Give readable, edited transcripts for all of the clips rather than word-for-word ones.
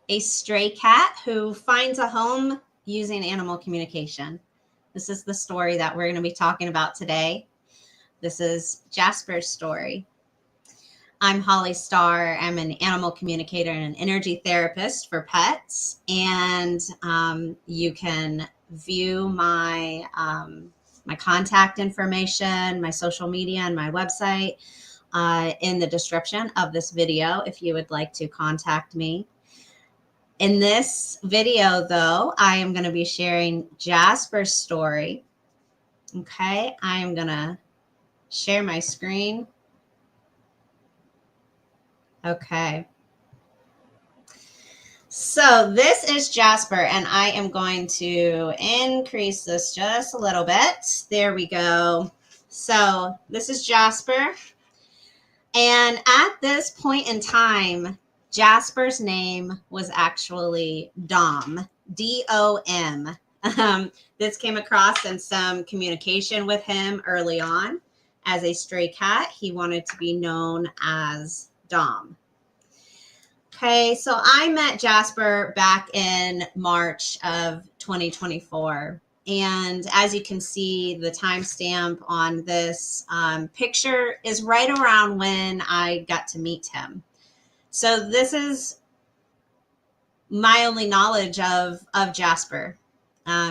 a stray cat who finds a home using animal communication. This is the story that we're going to be talking about today. This is Jasper's story. I'm Holly Starr. I'm an animal communicator and an energy therapist for pets. And you can view my contact information, my social media, and my website in the description of this video if you would like to contact me. In this video, though, I am going to be sharing Jasper's story. Okay, I am going to share my screen. Okay. So this is Jasper, and I am going to increase this just a little bit. There we go. So this is Jasper. And at this point in time, Jasper's name was actually Dom, D-O-M. This came across in some communication with him early on. As a stray cat, he wanted to be known as Dom. Okay, so I met Jasper back in March of 2024. And as you can see, the timestamp on this picture is right around when I got to meet him. So this is my only knowledge of Jasper.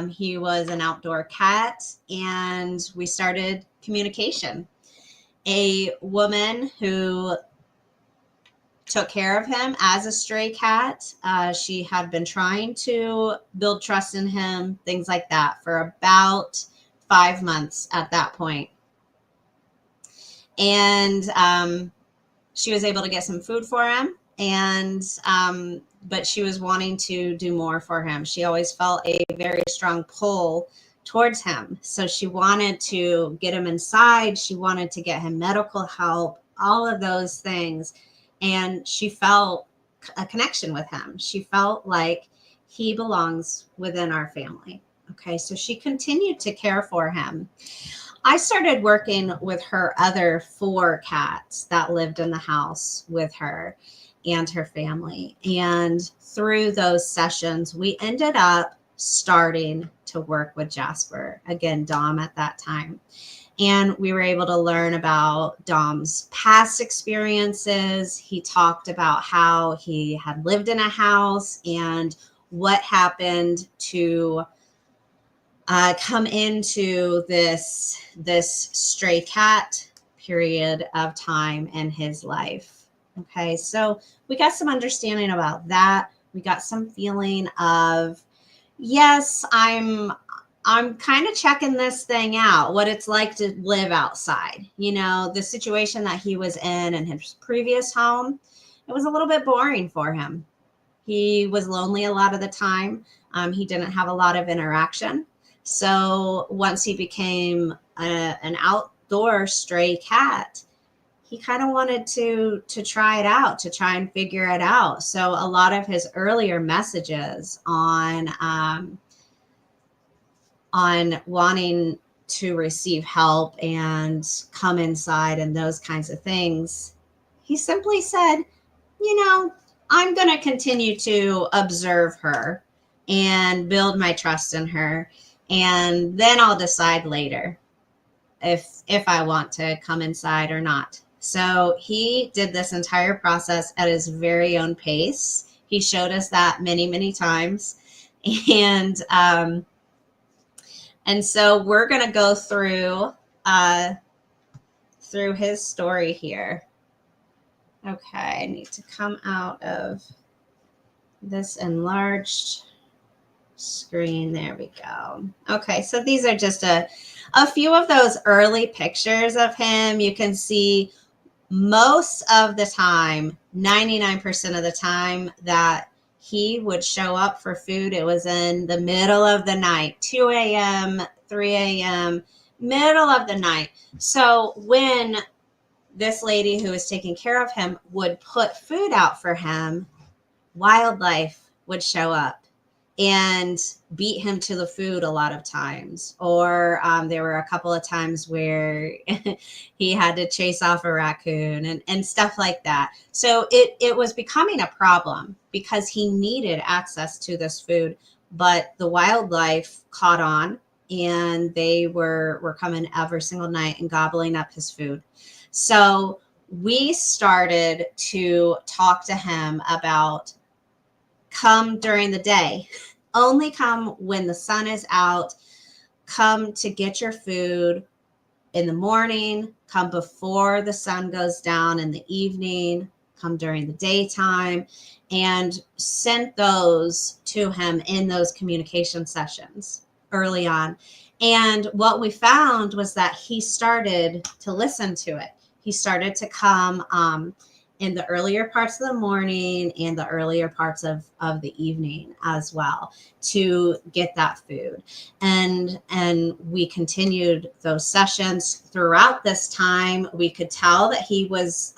He was an outdoor cat, and we started communication. A woman who took care of him as a stray cat. She had been trying to build trust in him, things like that, for about 5 months at that point. And she was able to get some food for him, and but she was wanting to do more for him. She always felt a very strong pull towards him. So she wanted to get him inside. She wanted to get him medical help, all of those things. And she felt a connection with him. She felt like he belongs within our family. Okay, so she continued to care for him. I started working with her other 4 cats that lived in the house with her and her family. And through those sessions, we ended up starting to work with Jasper, again, Dom at that time. And we were able to learn about Dom's past experiences. He talked about how he had lived in a house and what happened to come into this stray cat period of time in his life. Okay, so we got some understanding about that. We got some feeling of, yes, I'm kind of checking this thing out, what it's like to live outside. You know, the situation that he was in his previous home, it was a little bit boring for him. He was lonely a lot of the time. He didn't have a lot of interaction. So once he became an outdoor stray cat, he kind of wanted to try it out, to try and figure it out. So a lot of his earlier messages on wanting to receive help and come inside and those kinds of things, he simply said, you know, I'm going to continue to observe her and build my trust in her. And then I'll decide later if I want to come inside or not. So he did this entire process at his very own pace. He showed us that many, many times. And so we're going to go through his story here. Okay, I need to come out of this enlarged screen. There we go. Okay, so these are just a few of those early pictures of him. You can see most of the time, 99% of the time that he would show up for food, it was in the middle of the night, 2 a.m., 3 a.m., middle of the night. So when this lady who was taking care of him would put food out for him, wildlife would show up. and beat him to the food a lot of times. Or there were a couple of times where he had to chase off a raccoon and stuff like that. So it was becoming a problem because he needed access to this food, but the wildlife caught on, and they were coming every single night and gobbling up his food. So we started to talk to him about, come during the day, only come when the sun is out, come to get your food in the morning, come before the sun goes down in the evening, come during the daytime, and sent those to him in those communication sessions early on. And what we found was that he started to listen to it. He started to come in the earlier parts of the morning and the earlier parts of the evening as well to get that food. And we continued those sessions throughout this time. We could tell that he was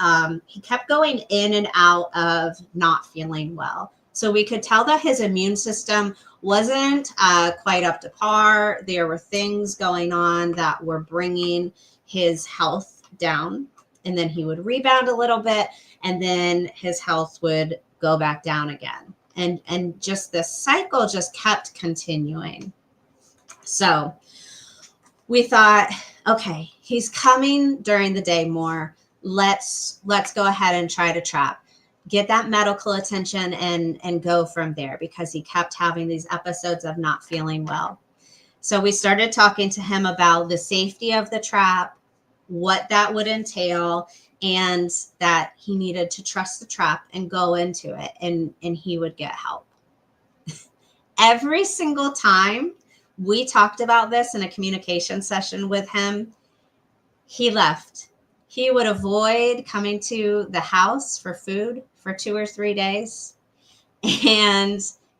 he kept going in and out of not feeling well. So we could tell that his immune system wasn't quite up to par. There were things going on that were bringing his health down, and then he would rebound a little bit, and then his health would go back down again. And just this cycle just kept continuing. So we thought, okay, he's coming during the day more. Let's go ahead and try to trap. Get that medical attention and go from there, because he kept having these episodes of not feeling well. So we started talking to him about the safety of the trap, what that would entail, and that he needed to trust the trap and go into it, and he would get help. Every single time we talked about this in a communication session with him, he left. He would avoid coming to the house for food for 2 or 3 days, and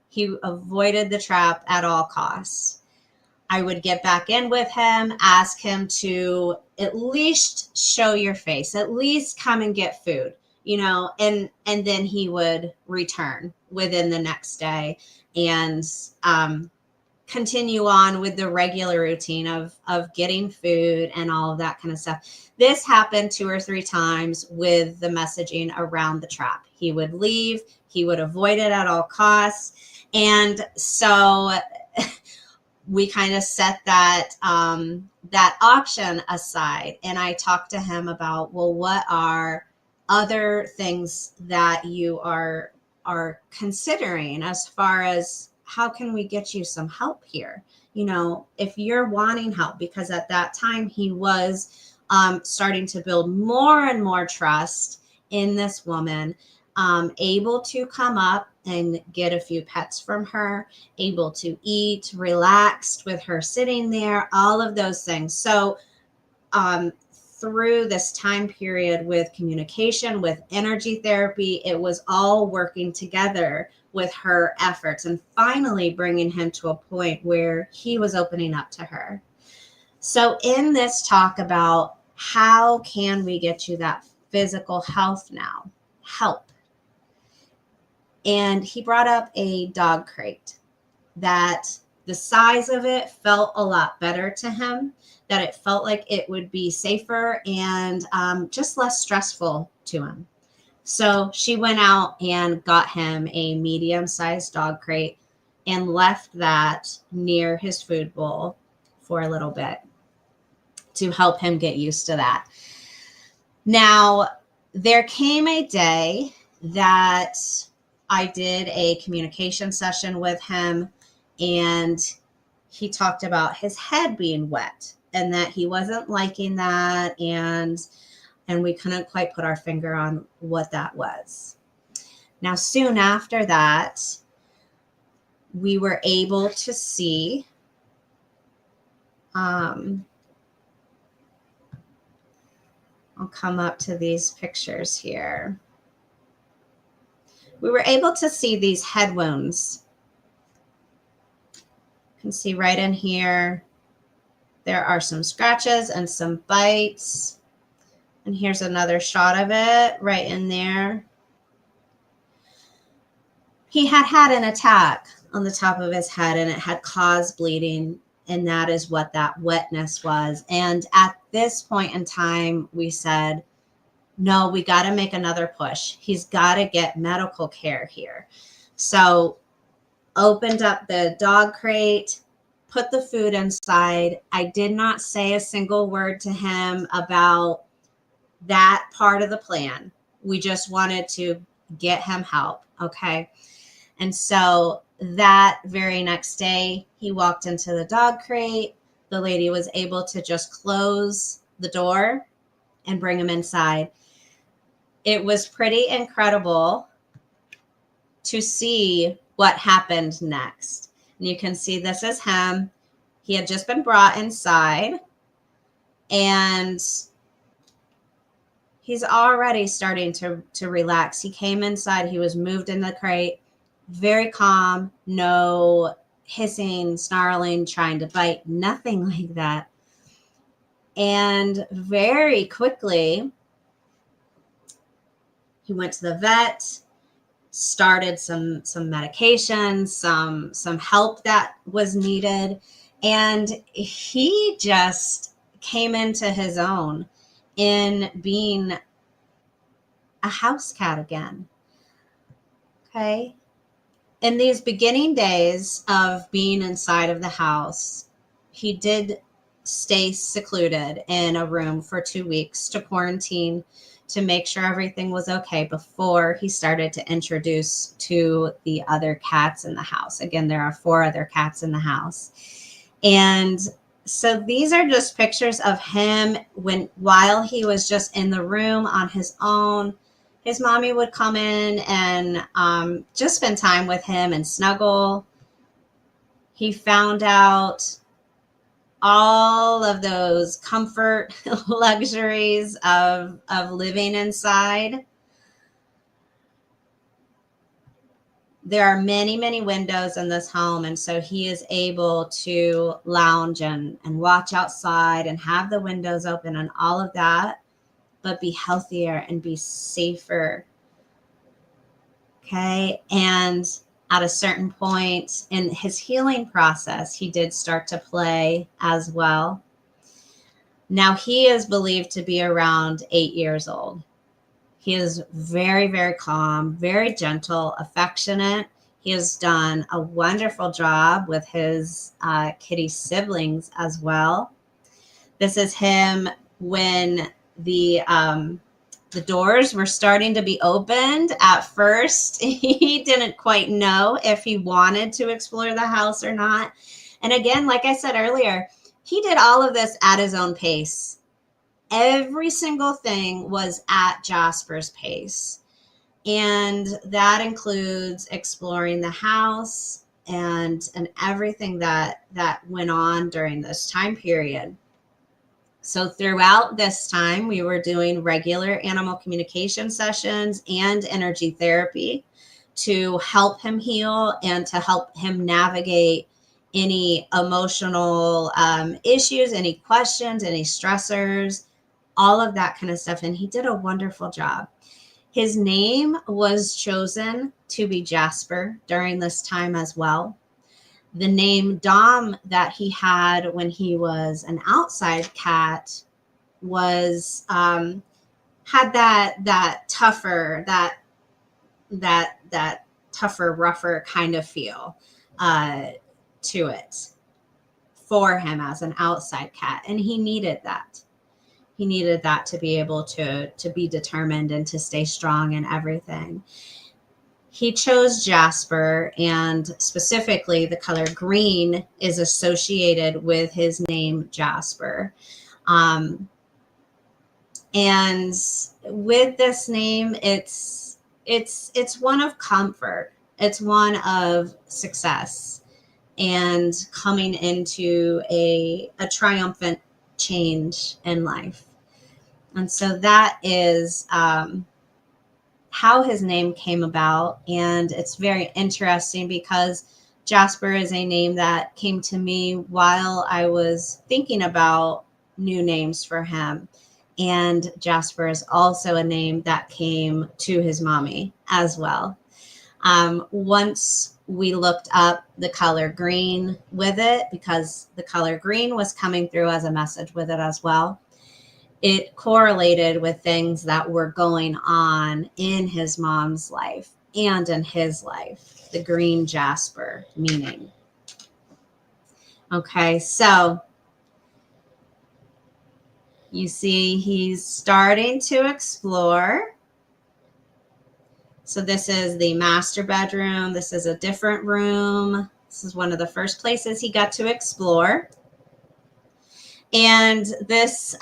he avoided the trap at all costs. I would get back in with him, ask him to at least show your face, at least come and get food, and then he would return within the next day and continue on with the regular routine of getting food and all of that kind of stuff. This happened 2 or 3 times with the messaging around the trap. He would leave, he would avoid it at all costs. And so we kind of set that that option aside, and I talked to him about, well, what are other things that you are considering as far as how can we get you some help here? If you're wanting help, because at that time he was starting to build more and more trust in this woman, able to come up and get a few pets from her, able to eat, relaxed with her sitting there, all of those things. So through this time period with communication, with energy therapy, it was all working together with her efforts and finally bringing him to a point where he was opening up to her. So in this talk about how can we get you that physical health now, help. And he brought up a dog crate that the size of it felt a lot better to him, that it felt like it would be safer and just less stressful to him. So she went out and got him a medium-sized dog crate and left that near his food bowl for a little bit to help him get used to that. Now, there came a day that I did a communication session with him, and he talked about his head being wet and that he wasn't liking that, and we couldn't quite put our finger on what that was. Now, soon after that, we were able to see I'll come up to these pictures here. We were able to see these head wounds. You can see right in here, there are some scratches and some bites. And here's another shot of it right in there. He had had an attack on the top of his head, and it had caused bleeding. And that is what that wetness was. And at this point in time, we said, no, we got to make another push. He's got to get medical care here. So opened up the dog crate, put the food inside. I did not say a single word to him about that part of the plan. We just wanted to get him help. Okay. And so that very next day, he walked into the dog crate. The lady was able to just close the door and bring him inside. It was pretty incredible to see what happened next. And you can see this is him. He had just been brought inside, and he's already starting to relax. He came inside. He was moved in the crate, very calm, no hissing, snarling, trying to bite, nothing like that. And very quickly, he went to the vet, started some medication, some help that was needed, and he just came into his own in being a house cat again. Okay. In these beginning days of being inside of the house, he did stay secluded in a room for 2 weeks to quarantine, to make sure everything was okay before he started to introduce to the other cats in the house. Again, there are 4 other cats in the house. And so these are just pictures of him while he was just in the room on his own. His mommy would come in and just spend time with him and snuggle. He found out all of those comfort luxuries of living inside. There are many, many windows in this home, and so he is able to lounge and watch outside and have the windows open and all of that, but be healthier and be safer. Okay. And at a certain point in his healing process, he did start to play as well. Now he is believed to be around 8 years old. He is very, very calm, very gentle, affectionate. He has done a wonderful job with his kitty siblings as well. This is him when the doors were starting to be opened. At first, he didn't quite know if he wanted to explore the house or not. And again, like I said earlier, he did all of this at his own pace. Every single thing was at Jasper's pace. And that includes exploring the house and everything that went on during this time period. So throughout this time, we were doing regular animal communication sessions and energy therapy to help him heal and to help him navigate any emotional issues, any questions, any stressors, all of that kind of stuff. And he did a wonderful job. His name was chosen to be Jasper during this time as well. The name Dom that he had when he was an outside cat was had that tougher, that tougher, rougher kind of feel to it for him as an outside cat, and he needed that. He needed that to be able to be determined and to stay strong and everything. He chose Jasper, and specifically the color green is associated with his name, Jasper. And with this name, it's one of comfort. It's one of success and coming into a triumphant change in life. And so that is how his name came about. And it's very interesting because Jasper is a name that came to me while I was thinking about new names for him. And Jasper is also a name that came to his mommy as well. Once we looked up the color green with it because the color green was coming through as a message with it as well. It correlated with things that were going on in his mom's life and in his life, the green Jasper meaning. Okay, so you see he's starting to explore. So this is the master bedroom. This is a different room. This is one of the first places he got to explore. And this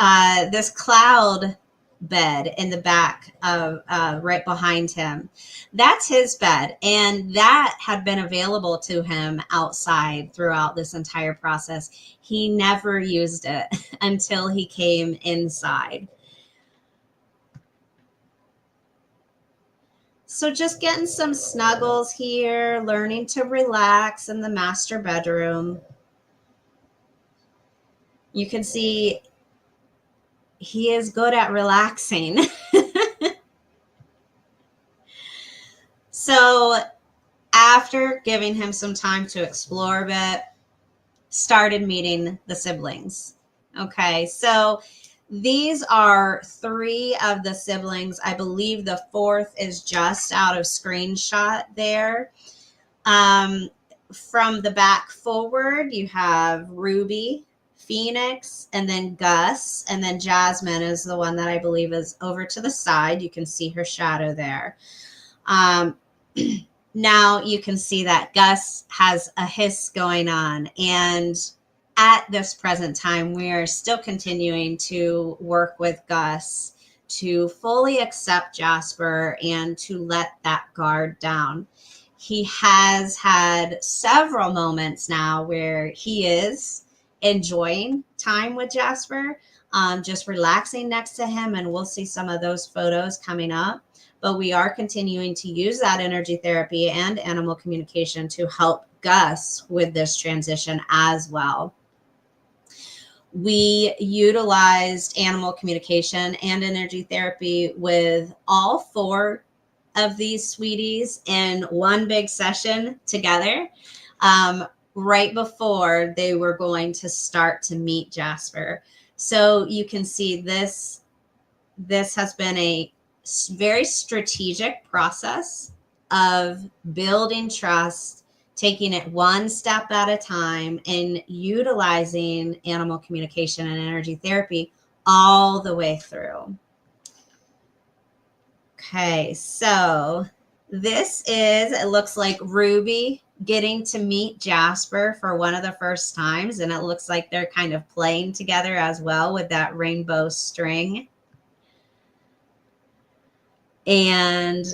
cloud bed in the back of right behind him, that's his bed, and that had been available to him outside throughout this entire process. He never used it until he came inside. So just getting some snuggles here, learning to relax in the master bedroom. You can see he is good at relaxing. So after giving him some time to explore a bit, started meeting the siblings. Okay, so these are 3 of the siblings. I believe the 4th is just out of screenshot there. From the back forward, you have Ruby, Phoenix, and then Gus, and then Jasmine is the one that I believe is over to the side. You can see her shadow there. Now you can see that Gus has a hiss going on, and at this present time, we are still continuing to work with Gus to fully accept Jasper and to let that guard down. He has had several moments now where he is enjoying time with Jasper, just relaxing next to him, and we'll see some of those photos coming up. But we are continuing to use that energy therapy and animal communication to help Gus with this transition as well. We utilized animal communication and energy therapy with all 4 of these sweeties in one big session together, right before they were going to start to meet Jasper. So you can see this has been a very strategic process of building trust, taking it one step at a time, and utilizing animal communication and energy therapy all the way through. Okay, so this is, it looks like Ruby getting to meet Jasper for one of the first times, and it looks like they're kind of playing together as well with that rainbow string. And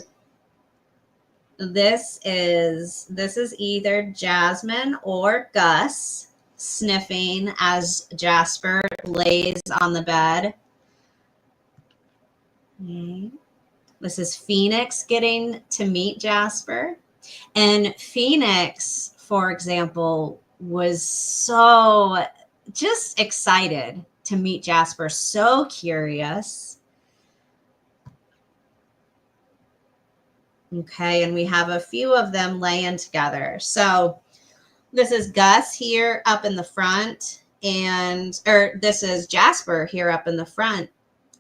this is either Jasmine or Gus sniffing as Jasper lays on the bed. This is Phoenix getting to meet Jasper. And Phoenix, for example, was so just excited to meet Jasper, so curious. Okay, and we have a few of them laying together. So this is Gus here up in the front, or this is Jasper here up in the front,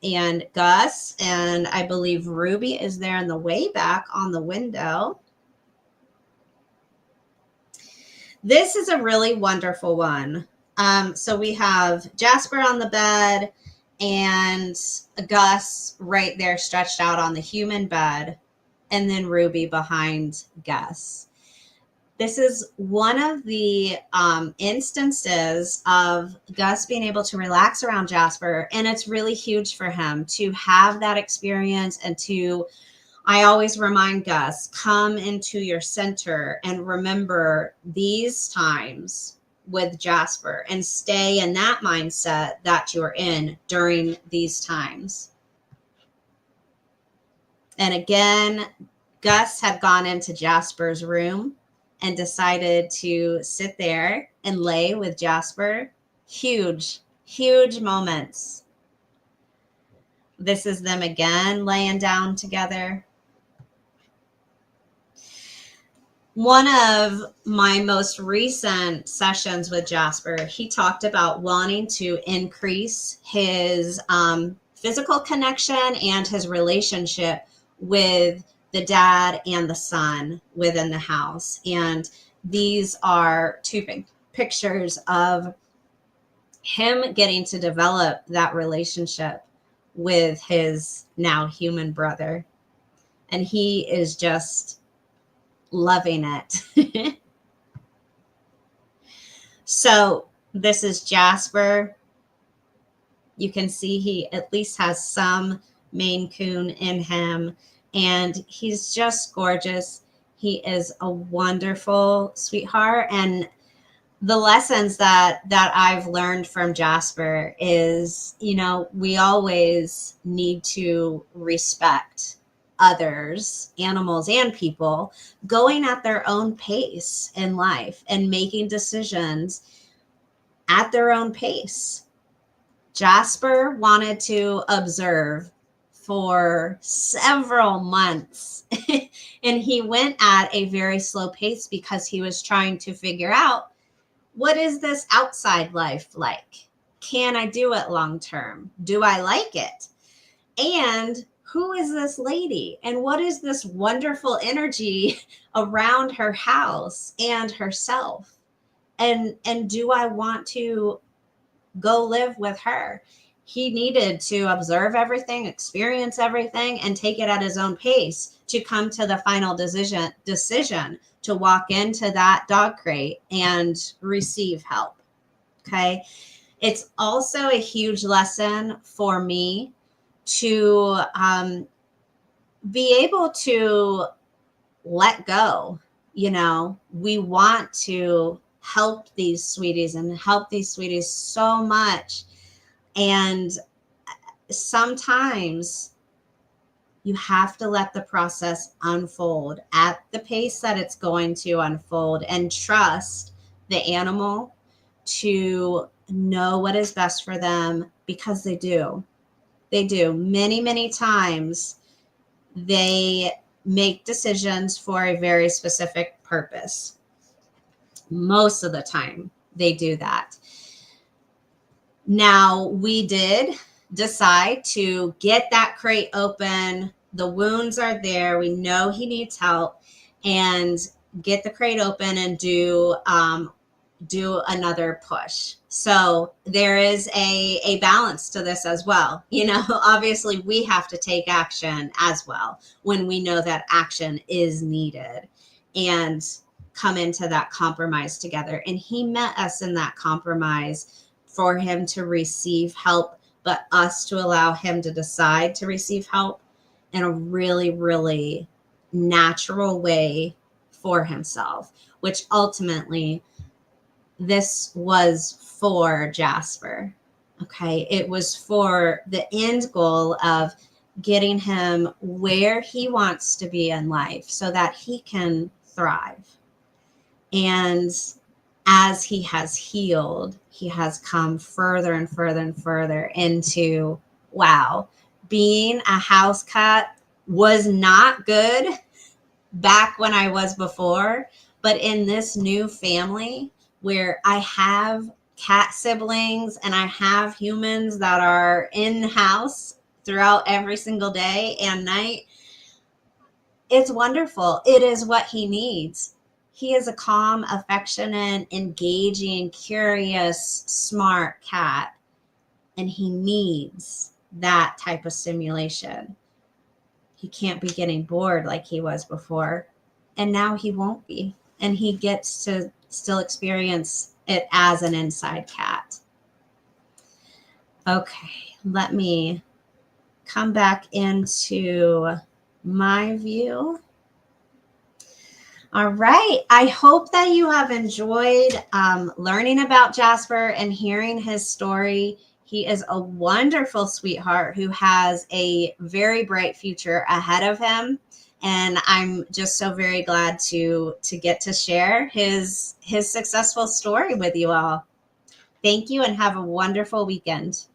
and Gus, and I believe Ruby is there in the way back on the window. This is a really wonderful one. So we have Jasper on the bed and Gus right there stretched out on the human bed, and then Ruby behind Gus. This is one of the instances of Gus being able to relax around Jasper, and it's really huge for him to have that experience and to, I always remind Gus, come into your center and remember these times with Jasper and stay in that mindset that you're in during these times. And again, Gus had gone into Jasper's room and decided to sit there and lay with Jasper. Huge, huge moments. This is them again laying down together. One of my most recent sessions with Jasper, he talked about wanting to increase his physical connection and his relationship with the dad and the son within the house. And these are two pictures of him getting to develop that relationship with his now human brother. And he is just loving it. So this is Jasper. You can see he at least has some Maine Coon in him, and he's just gorgeous. He is a wonderful sweetheart. And the lessons that I've learned from Jasper is, we always need to respect others, animals and people, going at their own pace in life and making decisions at their own pace. Jasper wanted to observe for several months and he went at a very slow pace because he was trying to figure out, what is this outside life like? Can I do it long term? Do I like it? And who is this lady? And what is this wonderful energy around her house and herself? And do I want to go live with her? He needed to observe everything, experience everything, and take it at his own pace to come to the final decision to walk into that dog crate and receive help. Okay. It's also a huge lesson for me to be able to let go. We want to help these sweeties and help these sweeties so much. And sometimes you have to let the process unfold at the pace that it's going to unfold and trust the animal to know what is best for them, because they do. They do. Many, many times they make decisions for a very specific purpose. Most of the time they do that. Now, we did decide to get that crate open. The wounds are there. We know he needs help, and get the crate open and do another push. So there is a balance to this as well. Obviously we have to take action as well when we know that action is needed, and come into that compromise together. And he met us in that compromise for him to receive help, but us to allow him to decide to receive help in a really, really natural way for himself, which ultimately this was for Jasper. Okay. It was for the end goal of getting him where he wants to be in life so that he can thrive. And as he has healed, he has come further and further and further into, wow, being a house cat was not good back when I was before, but in this new family where I have cat siblings and I have humans that are in the house throughout every single day and night, it's wonderful. It is what he needs. He is a calm, affectionate, engaging, curious, smart cat, and he needs that type of stimulation. He can't be getting bored like he was before, and now he won't be. And he gets to still experience it as an inside cat. Okay, let me come back into my view. All right. I hope that you have enjoyed learning about Jasper and hearing his story. He is a wonderful sweetheart who has a very bright future ahead of him. And I'm just so very glad to get to share his successful story with you all. Thank you and have a wonderful weekend.